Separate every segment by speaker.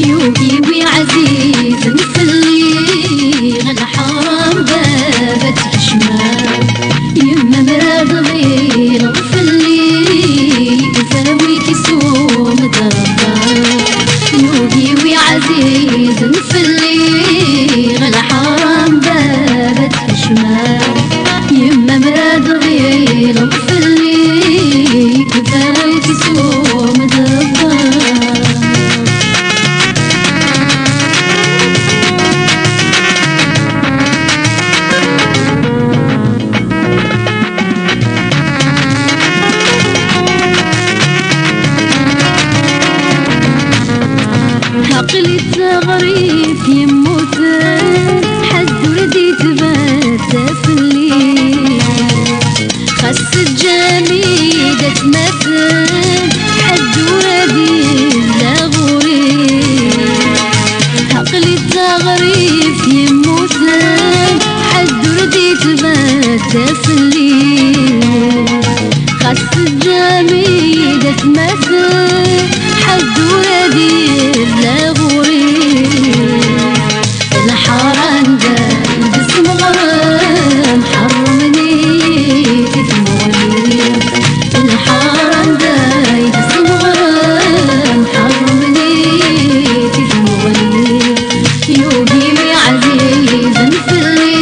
Speaker 1: يوقي وعزيز نفلي الحرام بابت الشمال يما مراد غير غفلي كفاوي كسوم دردار يوقي وعزيز نفلي الحرام بابت الشمال يما مراد غير غفلي كفاوي كسوم دردار عقلي تغريف يموت حد رديت بات الليل خس الجميدة تمثل حد ردي لا غريب عقلي تغريف يموت حد رديت بات الليل خس الجميدة تمثل حد ردي لا غريب الحرام ده اسم غرام حرمني اسم غريب الحرام ده اسم غرام حرمني اسم غريب يوقي وعزيز نفلي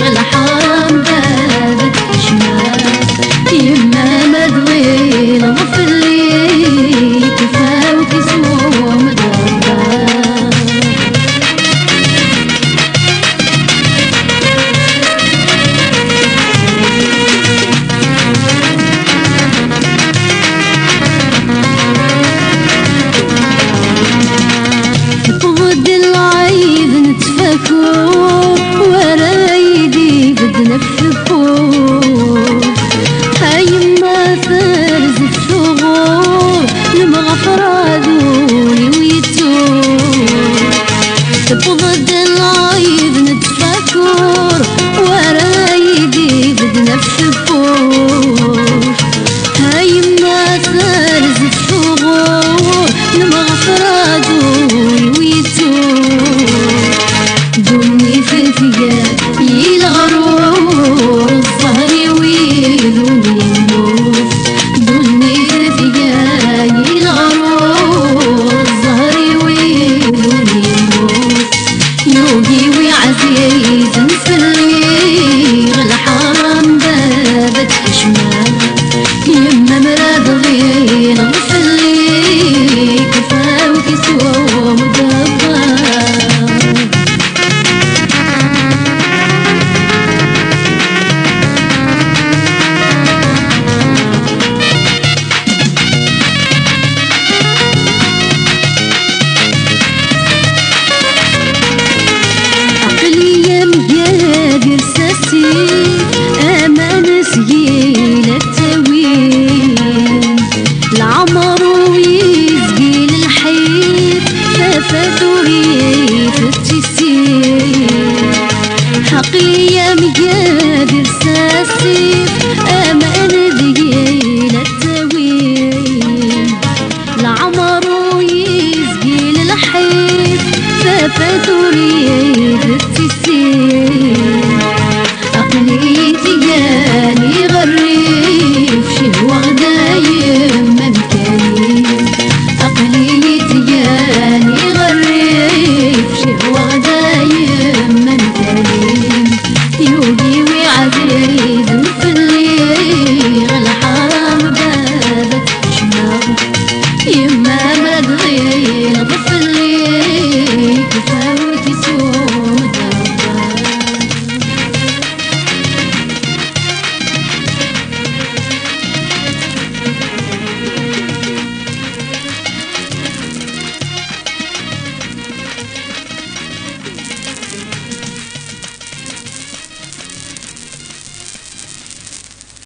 Speaker 1: الحرام بابت شمال يما مدوي غفلي كفاو كسوم دردار تفض العيد نتفكر ورايدي بدنا فكور هايما فرز الثغور المغفرة دوني ويتور تفض العيد نتفكر ورايدي بدنا فكور هايما فرز الثغور المغفرة دوني ويتور دوني في ثياب يلغرور الظهر ويلوني النور دوني في ثياب يلغرور الظهر ويلوني النور يوقي وعزيز نفلي الحرام بابت شمال يما مراد غير غفلي كفاو كسوم دبار عقلي مقادر ساسي امان سجيل التويل العمر ويسقيل الحيط فافات وريف التسير عقلي مقادر ساسي امان سجيل التويل العمر ويسقيل الحيط فافات وريف